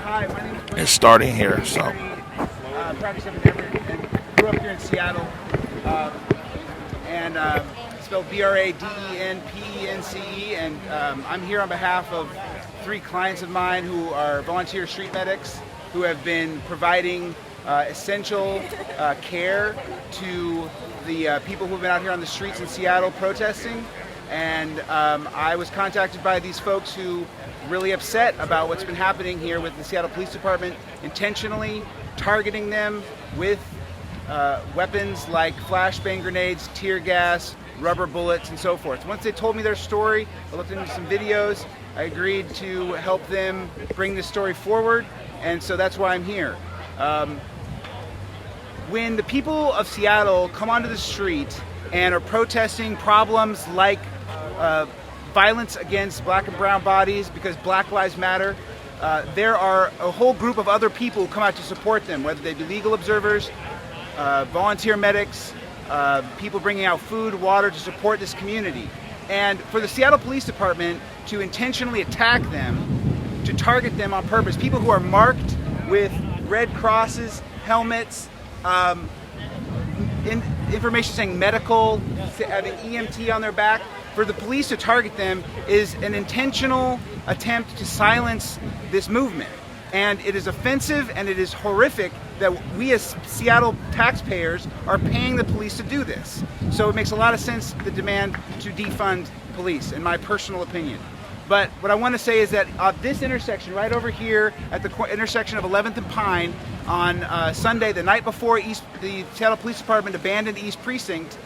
Hi, my name is It's starting here, so. Practice of endeavor, and grew up here in Seattle, and spelled BRADENPENCE, and I'm here on behalf of 3 clients of mine who are volunteer street medics who have been providing essential care to the people who have been out here on the streets in Seattle protesting. And I was contacted by these folks who really upset about what's been happening here with the Seattle Police Department intentionally targeting them with weapons like flashbang grenades, tear gas, rubber bullets, and so forth. Once they told me their story, I looked into some videos, I agreed to help them bring this story forward, and so that's why I'm here. When the people of Seattle come onto the street and are protesting problems like violence against black and brown bodies because Black Lives Matter, there are a whole group of other people who come out to support them, whether they be legal observers, volunteer medics, people bringing out food, water to support this community. And for the Seattle Police Department to intentionally attack them, to target them on purpose, people who are marked with red crosses, helmets, information saying medical, having EMT on their back, for the police to target them is an intentional attempt to silence this movement. And it is offensive and it is horrific that we as Seattle taxpayers are paying the police to do this. So it makes a lot of sense, the demand to defund police, in my personal opinion. But what I want to say is that this intersection right over here at the intersection of 11th and Pine on Sunday, the night before the Seattle Police Department abandoned East Precinct,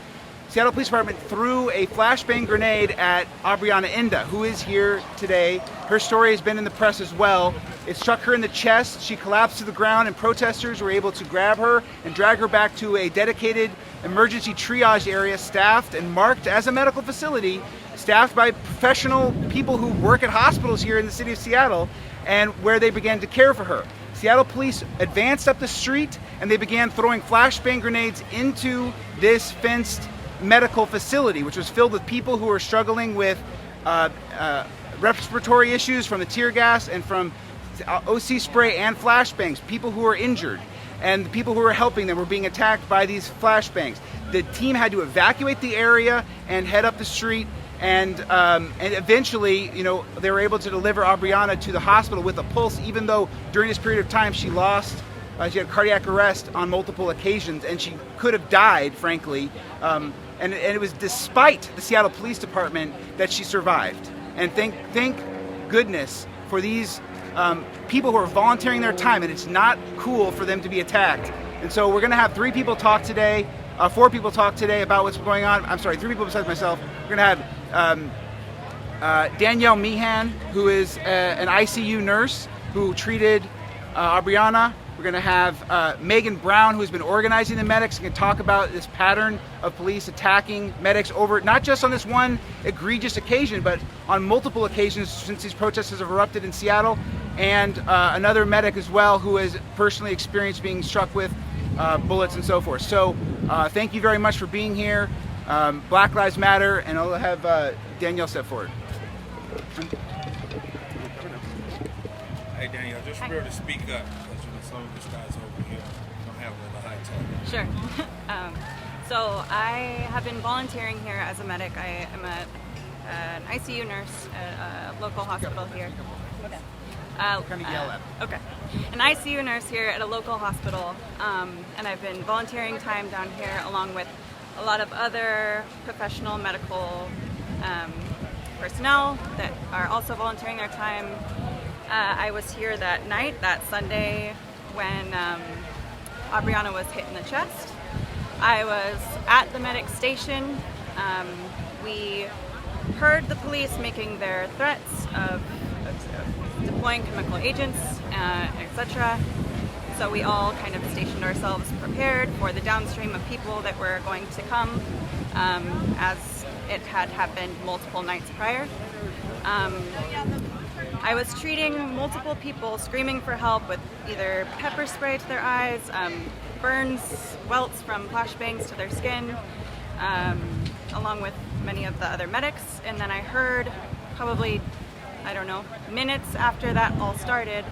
Seattle Police Department threw a flashbang grenade at Aubriana Inda, who is here today. Her story has been in the press as well. It struck her in the chest. She collapsed to the ground, and protesters were able to grab her and drag her back to a dedicated emergency triage area staffed and marked as a medical facility, staffed by professional people who work at hospitals here in the city of Seattle, and where they began to care for her. Seattle police advanced up the street and they began throwing flashbang grenades into this fenced medical facility, which was filled with people who were struggling with respiratory issues from the tear gas and from OC spray and flashbangs, people who were injured, and the people who were helping them were being attacked by these flashbangs. The team had to evacuate the area and head up the street, and eventually, they were able to deliver Aubriana to the hospital with a pulse, even though during this period of time she had cardiac arrest on multiple occasions, and she could have died, frankly. And it was despite the Seattle Police Department that she survived. And thank goodness for these people who are volunteering their time, and it's not cool for them to be attacked. And so we're going to have 4 people talk today about what's going on. I'm sorry, 3 people besides myself. We're going to have Danielle Meehan, who is an ICU nurse who treated Aubriana. We're going to have Megan Brown, who's been organizing the medics, and can talk about this pattern of police attacking medics over, not just on this one egregious occasion, but on multiple occasions since these protests have erupted in Seattle, and another medic as well who has personally experienced being struck with bullets and so forth. So thank you very much for being here. Black Lives Matter, and I'll have Danielle step forward. Hey Danielle, just remember to speak up, because some of these guys over here don't have the high tone. Sure. So I have been volunteering here as a medic. I am an ICU nurse at a local hospital here. Okay. An ICU nurse here at a local hospital, and I've been volunteering time down here along with a lot of other professional medical personnel that are also volunteering their time. I was here that night, that Sunday, when Aubriana was hit in the chest. I was at the medic station. We heard the police making their threats of deploying chemical agents, etc. So we all kind of stationed ourselves prepared for the downstream of people that were going to come, as it had happened multiple nights prior. I was treating multiple people screaming for help with either pepper spray to their eyes, burns, welts from flashbangs to their skin, along with many of the other medics. And then I heard probably I don't know, minutes after that all started,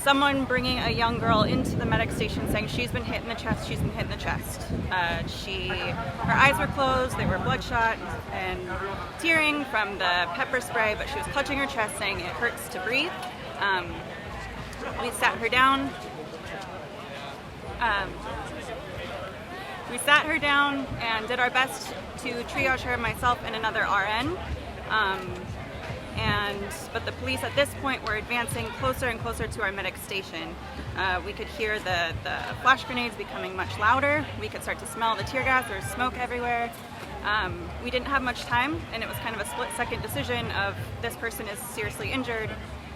someone bringing a young girl into the medic station saying she's been hit in the chest, she's been hit in the chest. Her eyes were closed, they were bloodshot and tearing from the pepper spray, but she was clutching her chest saying it hurts to breathe. We sat her down. We sat her down and did our best to triage her, myself and another RN. But the police at this point were advancing closer and closer to our medic station. We could hear the flash grenades becoming much louder. We could start to smell the tear gas. There was smoke everywhere. We didn't have much time, and it was kind of a split-second decision of this person is seriously injured.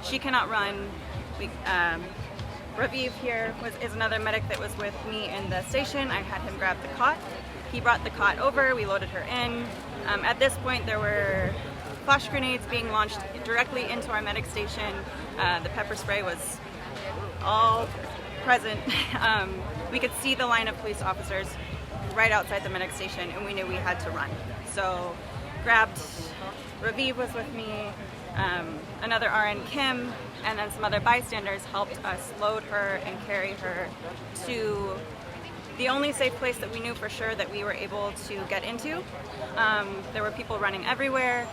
She cannot run. Raviv here is another medic that was with me in the station. I had him grab the cot. He brought the cot over. We loaded her in. At this point, there were flash grenades being launched directly into our medic station. The pepper spray was all present. We could see the line of police officers right outside the medic station, and we knew we had to run. So grabbed, Raviv was with me, another RN, Kim, and then some other bystanders helped us load her and carry her to the only safe place that we knew for sure that we were able to get into. There were people running everywhere.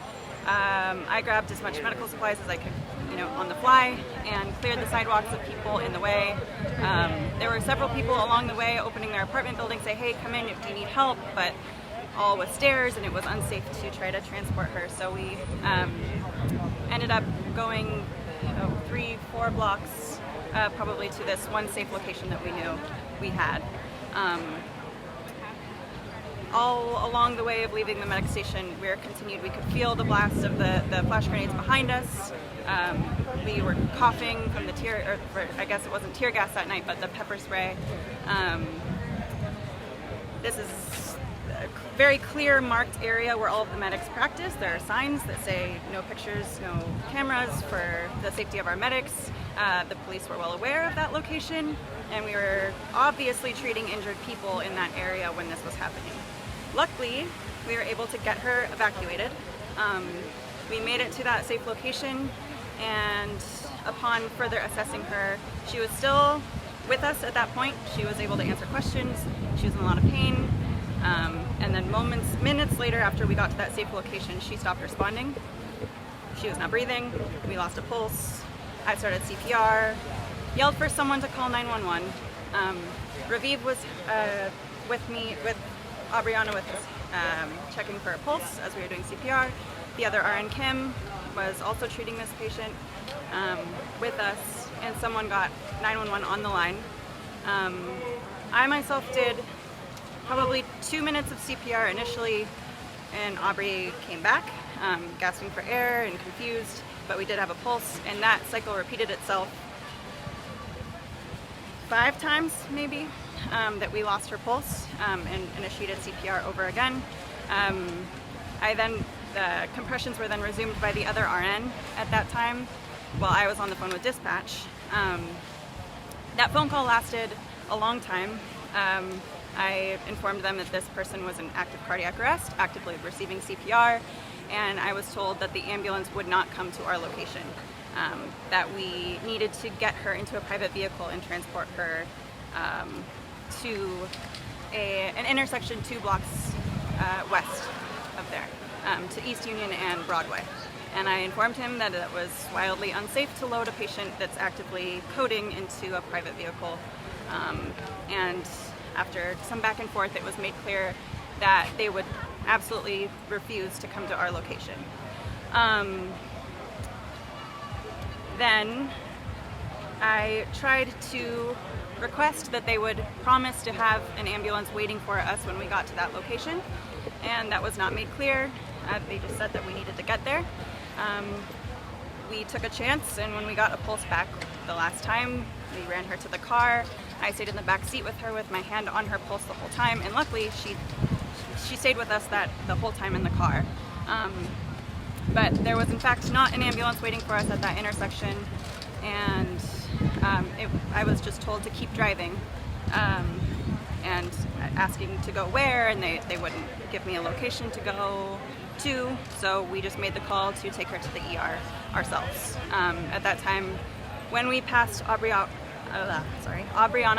I grabbed as much medical supplies as I could, on the fly, and cleared the sidewalks of people in the way. There were several people along the way opening their apartment building, say, hey, come in if you need help, but all with stairs, and it was unsafe to try to transport her. So we ended up going 3-4 blocks probably to this one safe location that we knew we had. All along the way of leaving the medic station, we continued. We could feel the blast of the flash grenades behind us. We were coughing from the I guess it wasn't tear gas that night, but the pepper spray. This is a very clear marked area where all of the medics practice. There are signs that say no pictures, no cameras for the safety of our medics. The police were well aware of that location, and we were obviously treating injured people in that area when this was happening. Luckily, we were able to get her evacuated. We made it to that safe location, and upon further assessing her, she was still with us at that point. She was able to answer questions. She was in a lot of pain. And then minutes later, after we got to that safe location, she stopped responding. She was not breathing. We lost a pulse. I started CPR, yelled for someone to call 911. Raviv was with me, with Aubriana with us, checking for a pulse as we were doing CPR. The other RN, Kim, was also treating this patient with us, and someone got 911 on the line. I myself did probably 2 minutes of CPR initially, and Aubrey came back, gasping for air and confused, but we did have a pulse, and that cycle repeated itself 5 times maybe, that we lost her pulse and initiated CPR over again. The compressions were then resumed by the other RN at that time while I was on the phone with dispatch. That phone call lasted a long time. I informed them that this person was in active cardiac arrest, actively receiving CPR, and I was told that the ambulance would not come to our location, that we needed to get her into a private vehicle and transport her to an intersection 2 blocks west of there, to East Union and Broadway. And I informed him that it was wildly unsafe to load a patient that's actively coding into a private vehicle. And after some back and forth, it was made clear that they would absolutely refuse to come to our location. Then I tried to request that they would promise to have an ambulance waiting for us when we got to that location, and that was not made clear. They just said that we needed to get there. We took a chance, and when we got a pulse back the last time, we ran her to the car. I stayed in the back seat with her with my hand on her pulse the whole time, and luckily she stayed with us the whole time in the car. But there was in fact not an ambulance waiting for us at that intersection, and I was just told to keep driving and asking to go where, and they wouldn't give me a location to go. 2, so we just made the call to take her to the ER ourselves. At that time, when we passed Aubriana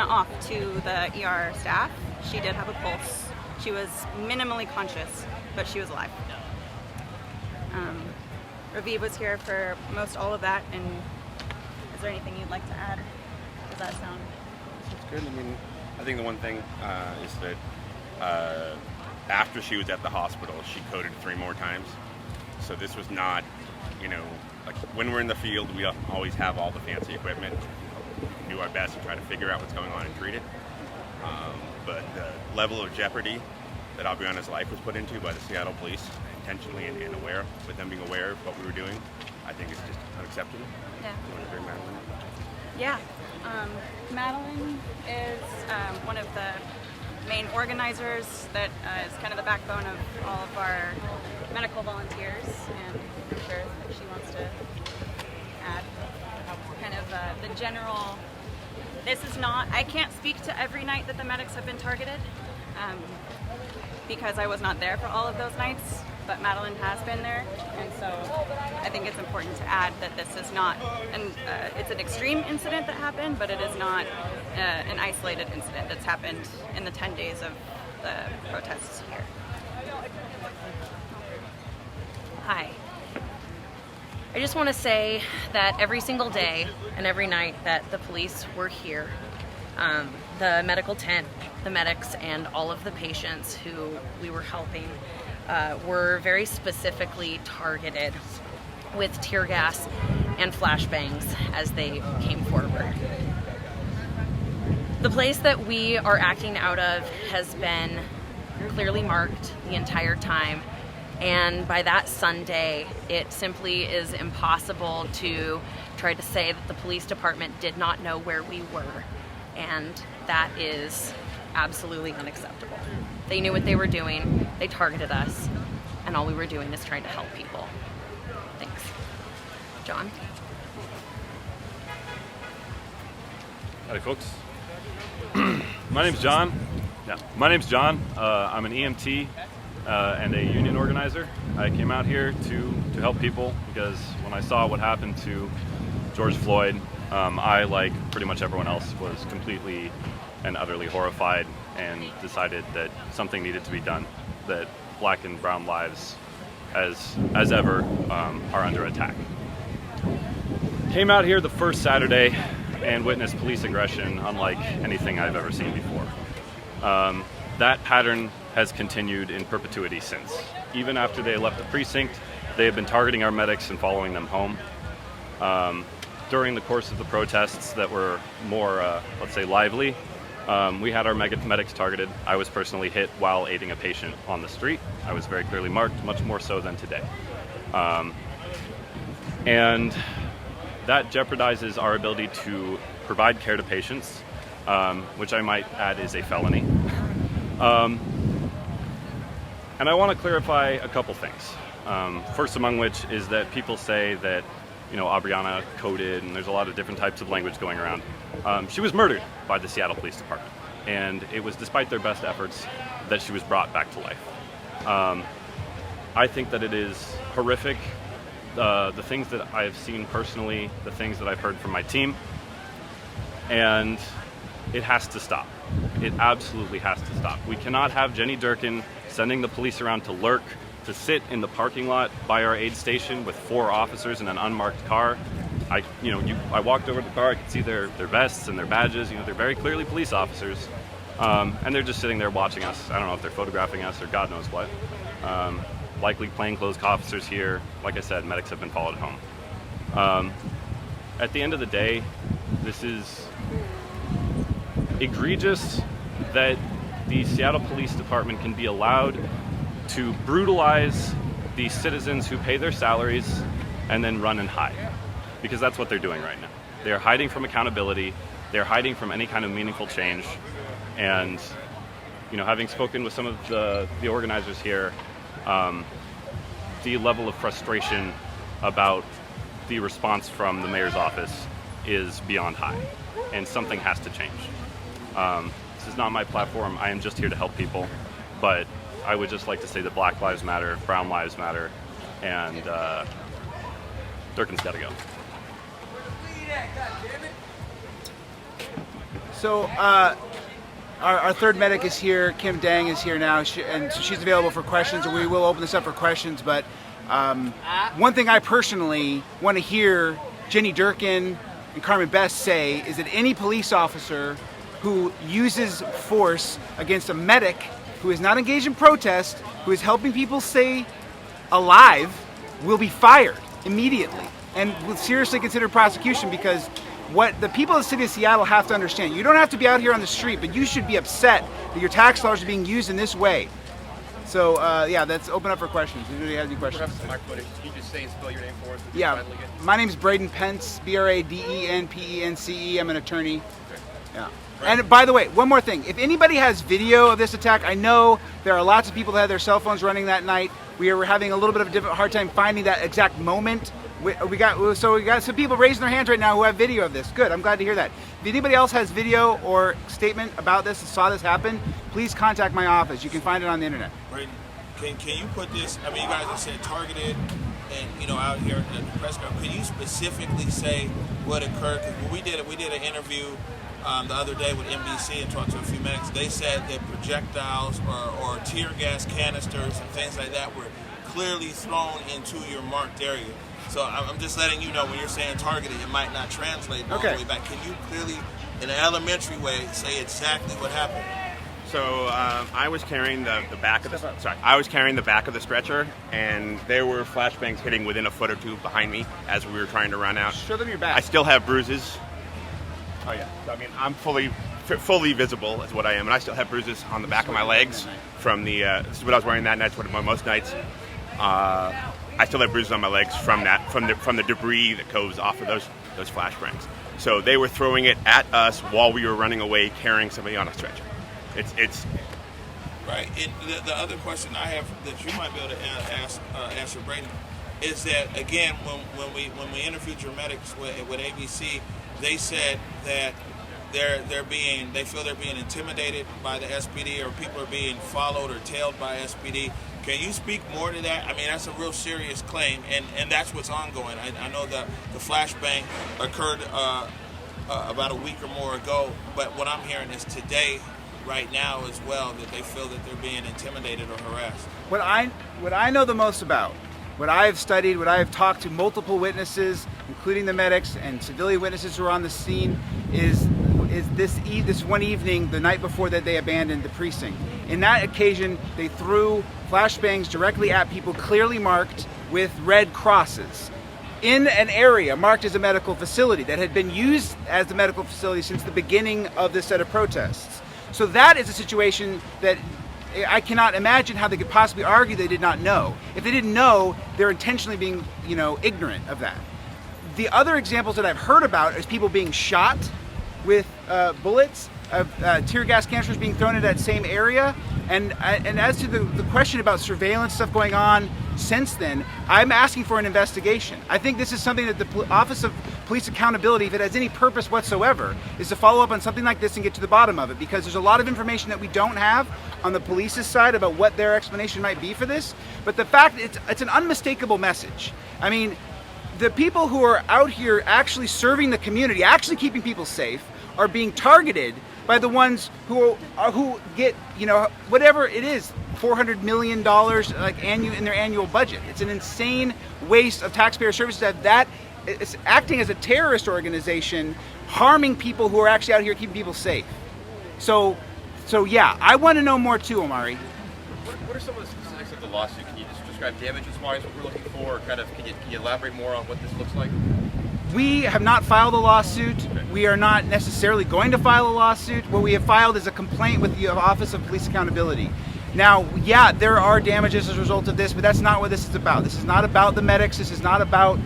off to the ER staff, she did have a pulse. She was minimally conscious, but she was alive. Raviv was here for most all of that, and is there anything you'd like to add? Does that sound? It's good. I mean, I think the one thing is that after she was at the hospital, she coded 3 more times. So this was not, like when we're in the field, we always have all the fancy equipment. We can do our best to try to figure out what's going on and treat it. But the level of jeopardy that Aubriana's life was put into by the Seattle police, intentionally and aware, with them being aware of what we were doing, I think is just unacceptable. Yeah. You want to hear Madeline? Yeah. Madeline is one of the main organizers that is kind of the backbone of all of our medical volunteers, and I'm sure that she wants to add kind of the general. This is not, I can't speak to every night that the medics have been targeted because I was not there for all of those nights, but Madeline has been there, and so I think it's important to add that this is not, it's an extreme incident that happened, but it is not an isolated incident that's happened in the 10 days of the protests here. Hi. I just want to say that every single day and every night that the police were here, the medical tent, the medics, and all of the patients who we were helping were very specifically targeted with tear gas and flashbangs as they came forward. The place that we are acting out of has been clearly marked the entire time, and by that Sunday, it simply is impossible to try to say that the police department did not know where we were, and that is absolutely unacceptable. They knew what they were doing, they targeted us, and all we were doing is trying to help people. Thanks. John? Howdy, folks. My name's John. I'm an EMT and a union organizer. I came out here to help people because when I saw what happened to George Floyd, I, like pretty much everyone else, was completely and utterly horrified and decided that something needed to be done, that black and brown lives, as ever, are under attack. Came out here the first Saturday and witnessed police aggression unlike anything I've ever seen before. That pattern has continued in perpetuity since. Even after they left the precinct, they have been targeting our medics and following them home. During the course of the protests that were more, let's say, lively, we had our medics targeted. I was personally hit while aiding a patient on the street. I was very clearly marked, much more so than today. And that jeopardizes our ability to provide care to patients, which I might add is a felony. And I want to clarify a couple things. First among which is that people say that, Aubriana coded, and there's a lot of different types of language going around. She was murdered by the Seattle Police Department, and it was despite their best efforts that she was brought back to life. I think that it is horrific, the things that I've seen personally, the things that I've heard from my team, and it has to stop. It absolutely has to stop. We cannot have Jenny Durkin sending the police around to lurk, to sit in the parking lot by our aid station with 4 officers in an unmarked car. I walked over to the car, I could see their vests and their badges. They're very clearly police officers, and they're just sitting there watching us. I don't know if they're photographing us or God knows what. Likely plainclothes officers here. Like I said, medics have been followed home. At the end of the day, this is egregious that the Seattle Police Department can be allowed to brutalize the citizens who pay their salaries and then run and hide. Because that's what they're doing right now. They're hiding from accountability. They're hiding from any kind of meaningful change. And, having spoken with some of the organizers here, the level of frustration about the response from the mayor's office is beyond high. And something has to change. This is not my platform. I am just here to help people. But I would just like to say that Black Lives Matter, Brown Lives Matter, and Durkin's got to go. So our third medic is here. Kim Dang is here now, and so she's available for questions. And we will open this up for questions. But one thing I personally want to hear Jenny Durkin and Carmen Best say is that any police officer who uses force against a medic who is not engaged in protest, who is helping people stay alive, will be fired immediately and will seriously consider prosecution, because what the people of the city of Seattle have to understand, you don't have to be out here on the street, but you should be upset that your tax dollars are being used in this way. So yeah, let's open up for questions. Anybody have any questions? Perhaps my footage. Can you just say and spell your name for us? Yeah, my name is Braden Pence, BradenPence. I'm an attorney. Okay. Yeah. And by the way, one more thing. If anybody has video of this attack, I know there are lots of people that had their cell phones running that night. We were having a little bit of a hard time finding that exact moment. We got some people raising their hands right now who have video of this. Good, I'm glad to hear that. If anybody else has video or statement about this and saw this happen, please contact my office. You can find it on the internet. Braden, can you put this? I mean, you guys have said targeted, and out here at the press conference. Can you specifically say what occurred? Because when we did an interview the other day with NBC and talked to a few medics. They said that projectiles or tear gas canisters and things like that were clearly thrown into your marked area. So I'm just letting you know, when you're saying targeted, it might not translate all the way back. Can you clearly, in an elementary way, say exactly what happened? So I was carrying the back of the stretcher, and there were flashbangs hitting within a foot or two behind me as we were trying to run out. Show them your back. I still have bruises. Oh yeah. I mean, I'm fully visible is what I am, and I still have bruises on the back of my legs from the. This is what I was wearing that night. It's what most nights. I still have bruises on my legs from the debris that goes off of those flashbangs. So they were throwing it at us while we were running away, carrying somebody on a stretcher. It's right. The other question I have that you might be able to answer, Braden, is that again when we interviewed your medics with ABC, they said that they feel they're being intimidated by the SPD, or people are being followed or tailed by SPD. Can you speak more to that? I mean, that's a real serious claim, and that's what's ongoing. I know the flashbang occurred about a week or more ago, but what I'm hearing is today, right now as well, that they feel that they're being intimidated or harassed. What I know the most about, what I have studied, what I have talked to multiple witnesses, including the medics and civilian witnesses who are on the scene, is this one evening, the night before that they abandoned the precinct. In that occasion, they threw flashbangs directly at people clearly marked with red crosses in an area marked as a medical facility that had been used as the medical facility since the beginning of this set of protests. So that is a situation that I cannot imagine how they could possibly argue they did not know. If they didn't know, they're intentionally being, ignorant of that. The other examples that I've heard about is people being shot with bullets, tear gas canisters being thrown in that same area. And as to the question about surveillance stuff going on since then, I'm asking for an investigation. I think this is something that the Office of Police Accountability, if it has any purpose whatsoever, is to follow up on something like this and get to the bottom of it, because there's a lot of information that we don't have on the police's side about what their explanation might be for this. But the fact, it's an unmistakable message. I mean, the people who are out here actually serving the community, actually keeping people safe, are being targeted by the ones who get, whatever it is, $400 million in their annual budget. It's an insane waste of taxpayer services to have that. It's acting as a terrorist organization, harming people who are actually out here keeping people safe. So yeah, I want to know more too, Omari. What are some of the specifics of the lawsuit? Can you just describe damages-wise what we're looking for? Or can you elaborate more on what this looks like? We have not filed a lawsuit. We are not necessarily going to file a lawsuit. What we have filed is a complaint with the Office of Police Accountability. Now, yeah, there are damages as a result of this, but that's not what this is about. This is not about the medics. This is not about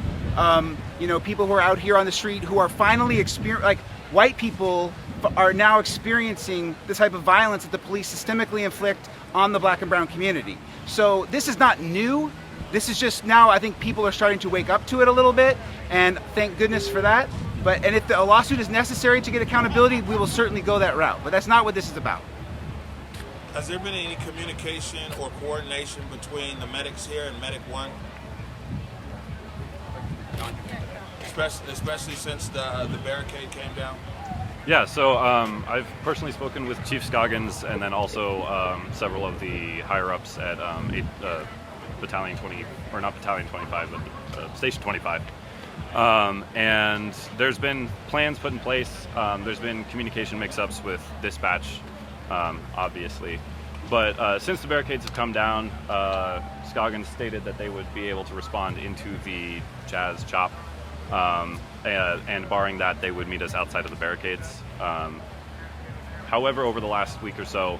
people who are out here on the street who are finally white people are now experiencing the type of violence that the police systemically inflict on the black and brown community. So this is not new. This is just now, I think people are starting to wake up to it a little bit, and thank goodness for that. And if a lawsuit is necessary to get accountability, we will certainly go that route. But that's not what this is about. Has there been any communication or coordination between the medics here and Medic 1? Especially since the barricade came down? Yeah, so I've personally spoken with Chief Scoggins and then also several of the higher-ups at Battalion 20, or not Battalion 25, but Station 25. And there's been plans put in place. There's been communication mix-ups with dispatch, obviously. But since the barricades have come down, Scoggins stated that they would be able to respond into the Jazz Chop. And barring that, they would meet us outside of the barricades. However, over the last week or so,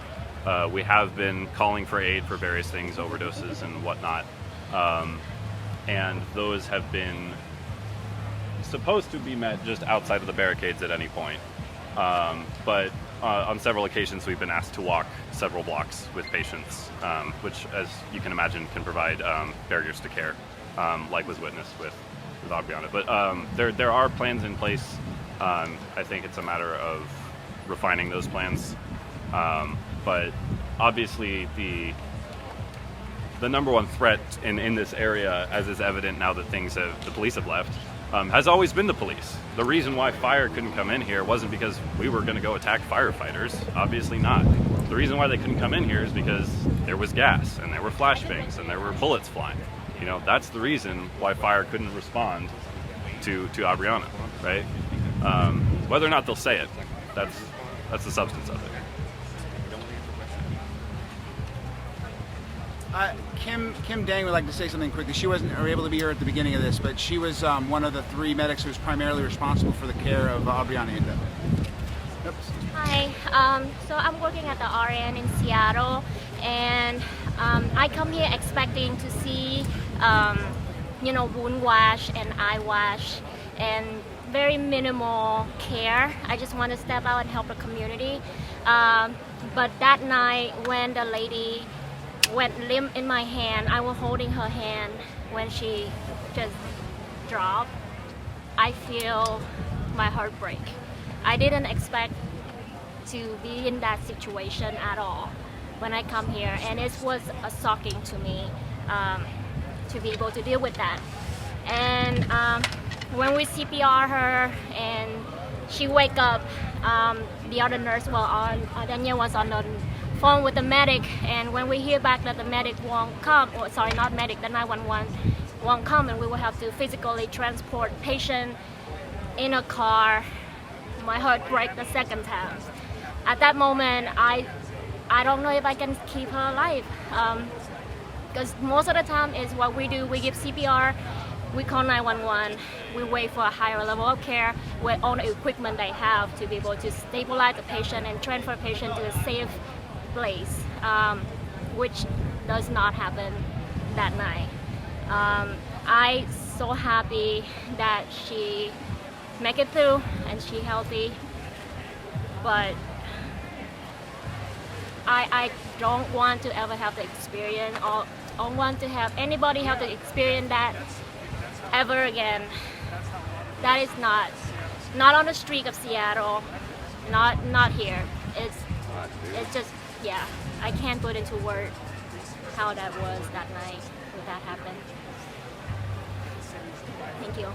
we have been calling for aid for various things, overdoses and whatnot. And those have been supposed to be met just outside of the barricades at any point. But on several occasions, we've been asked to walk several blocks with patients, which, as you can imagine, can provide barriers to care, like was witnessed with Aubriana. But there are plans in place. I think it's a matter of refining those plans. But obviously the number one threat in this area, as is evident now that the police have left, has always been the police. The reason why fire couldn't come in here wasn't because we were going to go attack firefighters. Obviously not. The reason why they couldn't come in here is because there was gas and there were flashbangs and there were bullets flying. You know, that's the reason why fire couldn't respond to Aubriana, right? Whether or not they'll say it, that's the substance of it. Kim Dang would like to say something quickly. She wasn't able to be here at the beginning of this, but she was one of the three medics who was primarily responsible for the care of Aubriana. Oops. Hi, so I'm working at the RN in Seattle, and I come here expecting to see, wound wash and eye wash, and very minimal care. I just want to step out and help the community. But that night, when the lady went limp in my hand, I was holding her hand when she just dropped. I feel my heart break. I didn't expect to be in that situation at all when I come here, and it was shocking to me to be able to deal with that. And when we CPR her and she wake up, the other nurse Danielle was on the phone with the medic, and when we hear back that the medic won't come, or sorry, not medic, the 911 won't come, and we will have to physically transport patient in a car, my heart break the second time. At that moment, I don't know if I can keep her alive, because most of the time is what we do. We give CPR, we call 911, we wait for a higher level of care with all the equipment they have to be able to stabilize the patient and transfer patient to a safe place, which does not happen that night. I so happy that she make it through and she healthy, but I don't want to ever have the experience, or don't want to have anybody have to experience that ever again. That is not on the street of Seattle, not here. It's just, yeah, I can't put into words how that was that night when that happened. Thank you.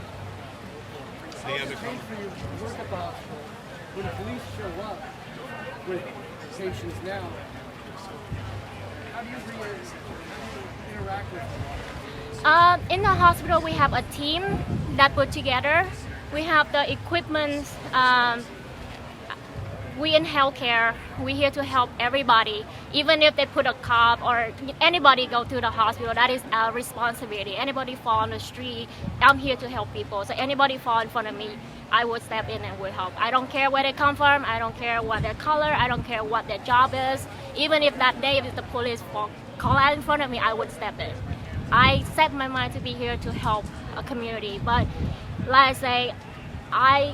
Work about when the police show up with patients now, how do you interact with them? In the hospital, we have a team that put together. We have the equipment. We in healthcare, we're here to help everybody. Even if they put a cop or anybody go to the hospital, that is our responsibility. Anybody fall on the street, I'm here to help people. So anybody fall in front of me, I would step in and will help. I don't care where they come from, I don't care what their color, I don't care what their job is. Even if that day if the police call out in front of me, I would step in. I set my mind to be here to help a community, but like I say, I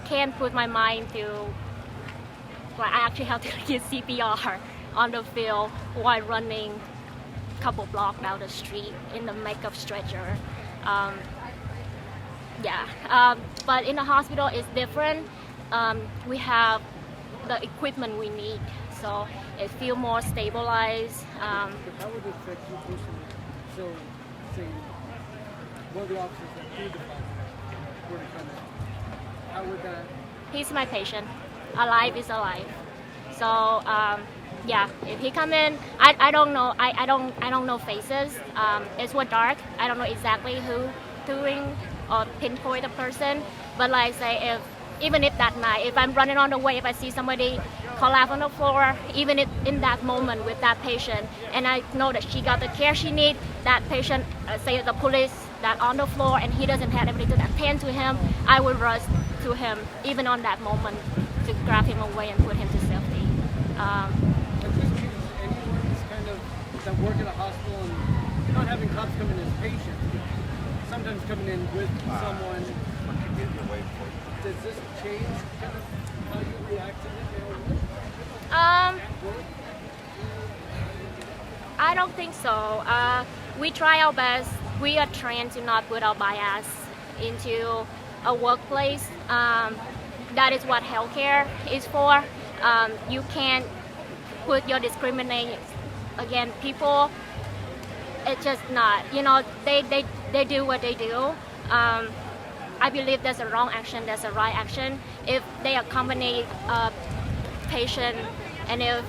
can't put my mind to, like, I actually have to get CPR on the field while running a couple blocks down the street in the makeup stretcher. But in the hospital it's different. We have the equipment we need, so it feel more stabilized. But how would it affect you personally? So, say one of the officers that threw the fight were to come in, how would that? He's my patient. Alive is alive. So yeah, if he come in, I don't know. I don't know faces. It's what dark. I don't know exactly who doing or pinpoint a person. But like say, even if that night, if I'm running on the way, if I see somebody collapse on the floor, even if in that moment with that patient, and I know that she got the care she needs, that patient, say the police that on the floor, and he doesn't have ability to attend to him, I will rush to him, even on that moment, to grab him away and put him to safety. Anyone's kind of that work at a hospital and not having cops come in as patients, but sometimes coming in with someone. Does this change kind of how you react to it? I don't think so. We try our best. We are trained to not put our bias into a workplace. That is what healthcare is for. You can't put your discrimination against people. It's just not. You know, they do what they do. I believe there's a wrong action, there's a right action. If they accompany a patient, and if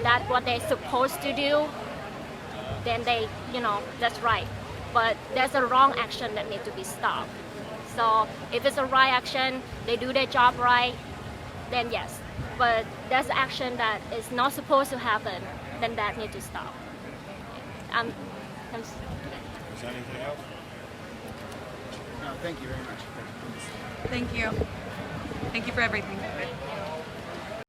that's what they're supposed to do, then that's right. But there's a wrong action that needs to be stopped. So if it's a right action, they do their job right, then yes. But there's action that is not supposed to happen, then that needs to stop. Is there anything else? No, thank you very much. Thank you. Thank you for everything.